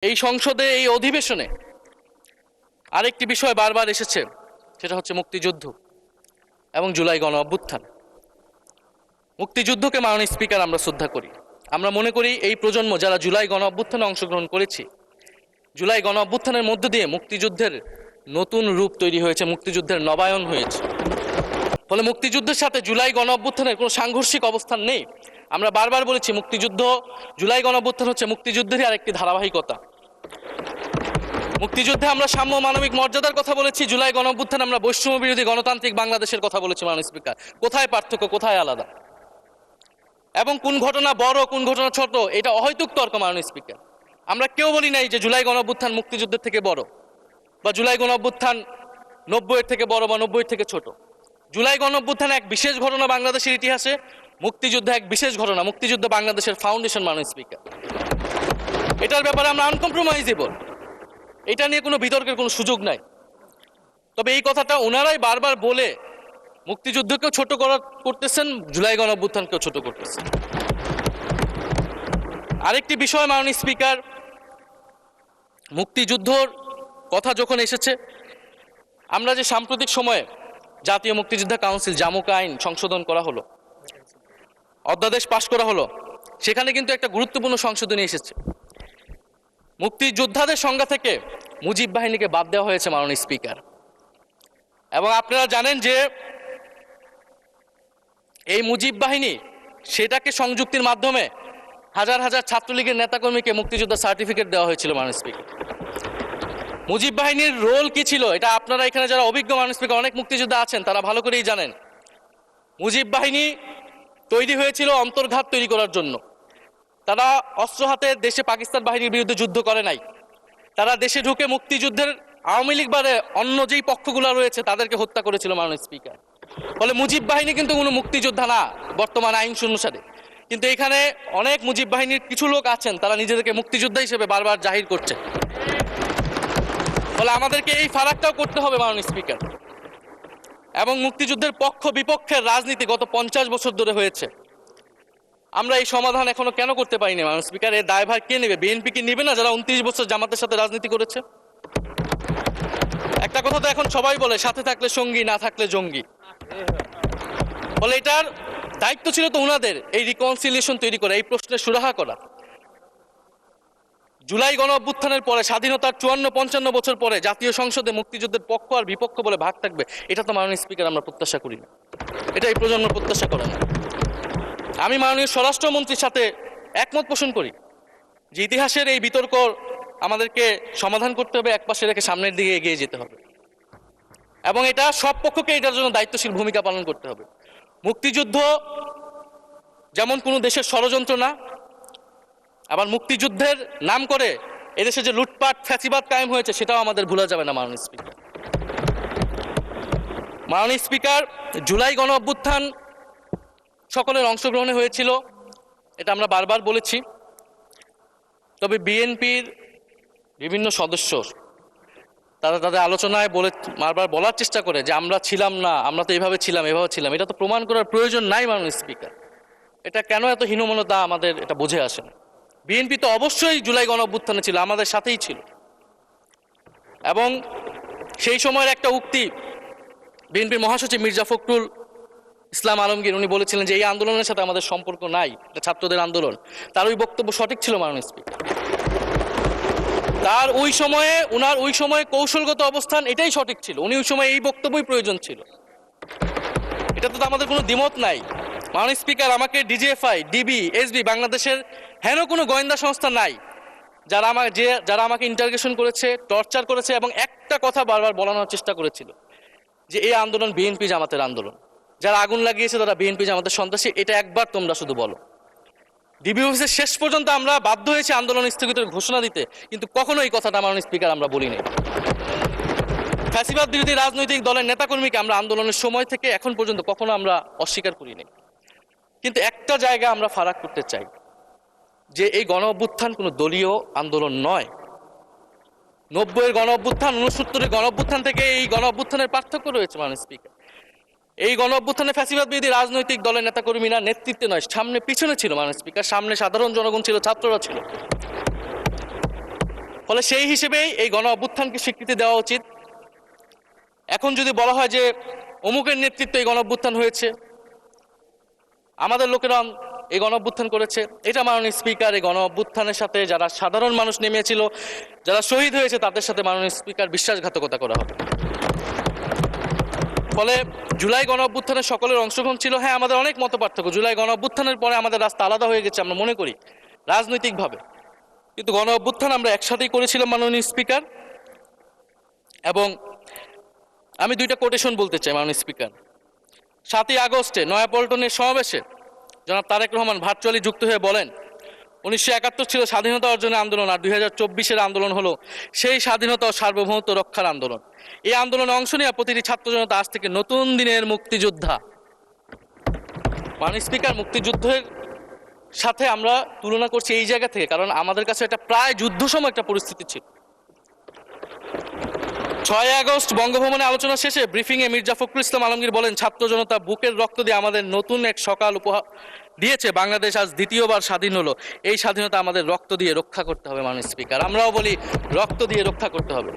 এই সংসদে এই অধিবেশনে আরেকটি বিষয় বারবার এসেছে, সেটা হচ্ছে মুক্তিযুদ্ধ এবং জুলাই গণ অভ্যুত্থান। মুক্তিযুদ্ধকে মাননীয় স্পিকার আমরা শ্রদ্ধা করি। আমরা মনে করি এই প্রজন্ম যারা জুলাই গণ অভ্যুত্থানে অংশগ্রহণ করেছি, জুলাই গণ অভ্যুত্থানের মধ্য দিয়ে মুক্তিযুদ্ধের নতুন রূপ তৈরি হয়েছে, মুক্তিযুদ্ধের নবায়ন হয়েছে। ফলে মুক্তিযুদ্ধের সাথে জুলাই গণ অভ্যুত্থানের কোনো সাংঘর্ষিক অবস্থান নেই। আমরা বারবার বলেছি মুক্তিযুদ্ধ, জুলাই গণ অভ্যুত্থান হচ্ছে মুক্তিযুদ্ধেরই আরেকটি ধারাবাহিকতা। মুক্তিযুদ্ধে আমরা সাম্য মানবিক মর্যাদার কথা বলেছি, জুলাই গণ অভ্যুত্থানে আমরা বৈষম্য বিরোধী গণতান্ত্রিক বাংলাদেশের কথা বলেছি। মাননীয় স্পিকার, কোথায় পার্থক্য, কোথায় আলাদা, এবং কোন ঘটনা বড় কোন ঘটনা ছোট, এটা অহৈতুক তর্ক। মাননীয় স্পিকার, আমরা কেউ বলি নাই যে জুলাই গণ অভ্যুত্থান মুক্তিযুদ্ধের থেকে বড়, বা জুলাই গণ অভ্যুত্থান 90-এর থেকে বড় বা 90-এর থেকে ছোট। জুলাই গণ অভ্যুত্থান এক বিশেষ ঘটনা বাংলাদেশের ইতিহাসে, মুক্তিযুদ্ধ এক বিশেষ ঘটনা, মুক্তিযুদ্ধ বাংলাদেশের ফাউন্ডেশন। মাননীয় স্পিকার, এটার ব্যাপারে আমরা আনকম্প্রোমাইজেবল, এটা নিয়ে কোনো বিতর্কের কোনো সুযোগ নাই। তবে এই কথাটা ওনারাই বারবার বলে মুক্তিযুদ্ধকেও ছোট করতেছেন, জুলাই গণ অভ্যুত্থানকেও ছোট করতেছেন। আরেকটি বিষয় মাননীয় স্পিকার, মুক্তিযুদ্ধর কথা যখন এসেছে, আমরা যে সাম্প্রতিক সময়ে জাতীয় মুক্তিযোদ্ধা কাউন্সিল জামুকা আইন সংশোধন করা হলো, অধ্যাদেশ পাশ করা হলো, সেখানে কিন্তু একটা গুরুত্বপূর্ণ সংশোধনী এসেছে। মুক্তিযোদ্ধাদের সংজ্ঞা থেকে মুজিব বাহিনীকে বাদ দেওয়া হয়েছে মাননীয় স্পিকার। এবং আপনারা জানেন যে এই মুজিব বাহিনী, সেটাকে সংযুক্তির মাধ্যমে হাজার হাজার ছাত্রলীগের নেতাকর্মীকে মুক্তিযোদ্ধা সার্টিফিকেট দেওয়া হয়েছিল। মাননীয় স্পিকার, মুজিব বাহিনীর রোল কি ছিল, এটা আপনারা এখানে যারা অভিজ্ঞ মাননীয় স্পিকার অনেক মুক্তিযোদ্ধা আছেন, তারা ভালো করেই জানেন। মুজিব বাহিনী তৈরি হয়েছিল অন্তর্ঘাত তৈরি করার জন্য। তারা অস্ত্র হাতে দেশে পাকিস্তান বাহিনীর বিরুদ্ধে যুদ্ধ করে নাই। তারা দেশে ঢুকে মুক্তিযুদ্ধের আওয়ামী লীগ বারে অন্য যেই পক্ষগুলো রয়েছে তাদেরকে হত্যা করেছিল। মাননীয় স্পিকার, ফলে মুজিব বাহিনী কিন্তু কোনো মুক্তিযোদ্ধা না বর্তমান আইন অনুসারে। কিন্তু এখানে অনেক মুজিব বাহিনীর কিছু লোক আছেন, তারা নিজেদেরকে মুক্তিযোদ্ধা হিসেবে বারবার জাহির করছে। ফলে আমাদেরকে এই ফারাকটাও করতে হবে মাননীয় স্পিকার। এবং মুক্তিযুদ্ধের পক্ষ বিপক্ষের রাজনীতি গত 50 বছর ধরে হয়েছে। আমরা এই সমাধান এখনো কেন করতে পারিনি মাননীয় স্পিকার? এর দায়ভার কে নেবে? বিএনপি কি নেবে না, যারা 29 বছর জামাতের সাথে রাজনীতি করেছে? একটা কথা তো এখন সবাই বলে, সাথে থাকলে সঙ্গী, না থাকলে জঙ্গি। ফলে এটার দায়িত্ব ছিল তো ওনাদের, এই রিকনসিলিয়েশন তৈরি করা, এই প্রশ্নের সুরাহা করা। জুলাই গণ অভ্যুত্থানের পরে, স্বাধীনতার 54-55 বছর পরে জাতীয় সংসদে মুক্তিযুদ্ধের পক্ষ আর বিপক্ষ বলে ভাগ থাকবে, এটা তো মাননীয় স্পিকার আমরা প্রত্যাশা করি না, এটা এই প্রজন্ম প্রত্যাশা করে না। আমি মাননীয় স্বরাষ্ট্রমন্ত্রীর সাথে একমত পোষণ করি যে ইতিহাসের এই বিতর্ক আমাদেরকে সমাধান করতে হবে, একপাশে রেখে সামনের দিকে এগিয়ে যেতে হবে, এবং এটা সব পক্ষকে এটার জন্য দায়িত্বশীল ভূমিকা পালন করতে হবে। মুক্তিযুদ্ধ যেমন কোনো দেশের ষড়যন্ত্র না, আবার মুক্তিযুদ্ধের নাম করে এদেশে যে লুটপাট ফ্যাসিবাদ কায়েম হয়েছে, সেটাও আমাদের ভুলা যাবে না। মাননীয় স্পিকার, মাননীয় স্পিকার, জুলাই গণ অভ্যুত্থান সকলের অংশগ্রহণে হয়েছিল, এটা আমরা বারবার বলেছি। তবে বিএনপির বিভিন্ন সদস্য তারা তাদের আলোচনায় বারবার বলার চেষ্টা করে যে আমরা ছিলাম না, আমরা তো এভাবে ছিলাম, এভাবে ছিলাম। এটা তো প্রমাণ করার প্রয়োজন নাই মাননীয় স্পিকার। এটা কেন এত হীনমন্যতা আমাদের এটা বুঝে আসে না। বিএনপি তো অবশ্যই জুলাই গণ অভ্যুত্থানে ছিল, আমাদের সাথেই ছিল। এবং সেই সময়ের একটা উক্তি বিএনপির মহাসচিব মির্জা ফখরুল ইসলাম আলমগীর, উনি বলেছিলেন যে এই আন্দোলনের সাথে আমাদের সম্পর্ক নাই, এটা ছাত্রদের আন্দোলন। তার ওই বক্তব্য সঠিক ছিল মাননীয় স্পিকার। তার ওই সময়ে কৌশলগত অবস্থান এটাই সঠিক ছিল, উনি ওই সময় এই বক্তব্যই প্রয়োজন ছিল। এটা তো আমাদের কোনো দ্বিমত নাই। মাননীয় স্পিকার, আমাকে ডিজিএফআই, ডিবি, এসবি, বাংলাদেশের হেন কোনো গোয়েন্দা সংস্থা নাই যারা আমাকে ইন্টারগেশন করেছে, টর্চার করেছে, এবং একটা কথা বারবার বলানোর চেষ্টা করেছিল যে এই আন্দোলন বিএনপি জামাতের আন্দোলন, যারা আগুন লাগিয়েছে তারা বিএনপি জামাতের সন্ত্রাসী। এটা একবার তোমরা শুধু বলো। ডিবি অফিসের শেষ পর্যন্ত আমরা বাধ্য হয়েছি আন্দোলন স্থগিতের ঘোষণা দিতে, কিন্তু কখনো এই কথাটা মাননীয় স্পিকার আমরা বলিনি। ফ্যাসিবাদ বিরোধী রাজনৈতিক দলের নেতাকর্মীকে আমরা আন্দোলনের সময় থেকে এখন পর্যন্ত কখনো আমরা অস্বীকার করিনি। কিন্তু একটা জায়গা আমরা ফারাক করতে চাই, যে এই গণ অভ্যুত্থান কোনো দলীয় আন্দোলন নয়। 90-এর গণ অভ্যুত্থান, 69-এর গণ অভ্যুত্থান থেকে এই গণ অভ্যুত্থানের পার্থক্য রয়েছে মাননীয় স্পিকার। এই গণ অভ্যুত্থানে ফ্যাসিবাদ বিরোধী রাজনৈতিক দলের নেতাকর্মীরা নেতৃত্বে নয়, সামনে পিছনে ছিল মাননীয় স্পিকার। সামনে সাধারণ জনগণ ছিল, ছাত্ররা ছিল। ফলে সেই হিসেবেই এই গণ অভ্যুত্থানকে স্বীকৃতি দেওয়া উচিত। এখন যদি বলা হয় যে অমুকের নেতৃত্বে এই গণ অভ্যুত্থান হয়েছে, আমাদের লোকেরা এই গণ অভ্যুত্থান করেছে, এটা মাননীয় স্পিকার এই গণ অভ্যুত্থানের সাথে যারা সাধারণ মানুষ নেমেছিল, যারা শহীদ হয়েছে, তাদের সাথে মাননীয় স্পিকার বিশ্বাসঘাতকতা করা হবে। ফলে জুলাই গণ অভ্যুত্থানে সকলের অংশগ্রহণ ছিল। হ্যাঁ, আমাদের অনেক মত পার্থক্য, জুলাই গণ অভ্যুত্থানের পরে আমাদের রাস্তা আলাদা হয়ে গেছে আমরা মনে করি রাজনৈতিকভাবে, কিন্তু গণ অভ্যুত্থান আমরা একসাথেই করেছিলাম মাননীয় স্পিকার। এবং আমি দুইটা কোটেশন বলতে চাই মাননীয় স্পিকার। 7ই আগস্টে নয়াপল্টনের সমাবেশে জনাব তারেক রহমান ভার্চুয়ালি যুক্ত হয়ে বলেন, 1971 ছিল স্বাধীনতা অর্জনের আন্দোলন, আর 2024-এর আন্দোলন হলো সেই স্বাধীনতা ও সার্বভৌমত্ব রক্ষার আন্দোলন। এই আন্দোলনে অংশ নেওয়া প্রতিটি ছাত্র জনতা আজ থেকে নতুন দিনের মুক্তিযোদ্ধা। মাননীয় স্পিকার, মুক্তিযুদ্ধের সাথে আমরা তুলনা করছি এই জায়গা থেকে, কারণ আমাদের কাছে এটা প্রায় যুদ্ধসম একটা পরিস্থিতি ছিল। 6 আগস্ট বঙ্গভবনে আলোচনা শেষে ব্রিফিংয়ে মির্জা ফখরুল ইসলাম আলমগীর বলেন, ছাত্র জনতা বুকের রক্ত দিয়ে আমাদের নতুন এক সকাল উপহার দিয়েছে। বাংলাদেশ আজ দ্বিতীয়বার স্বাধীন হলো। এই স্বাধীনতা আমাদের রক্ত দিয়ে রক্ষা করতে হবে মাননীয় স্পিকার। আমরাও বলি রক্ত দিয়ে রক্ষা করতে হবে।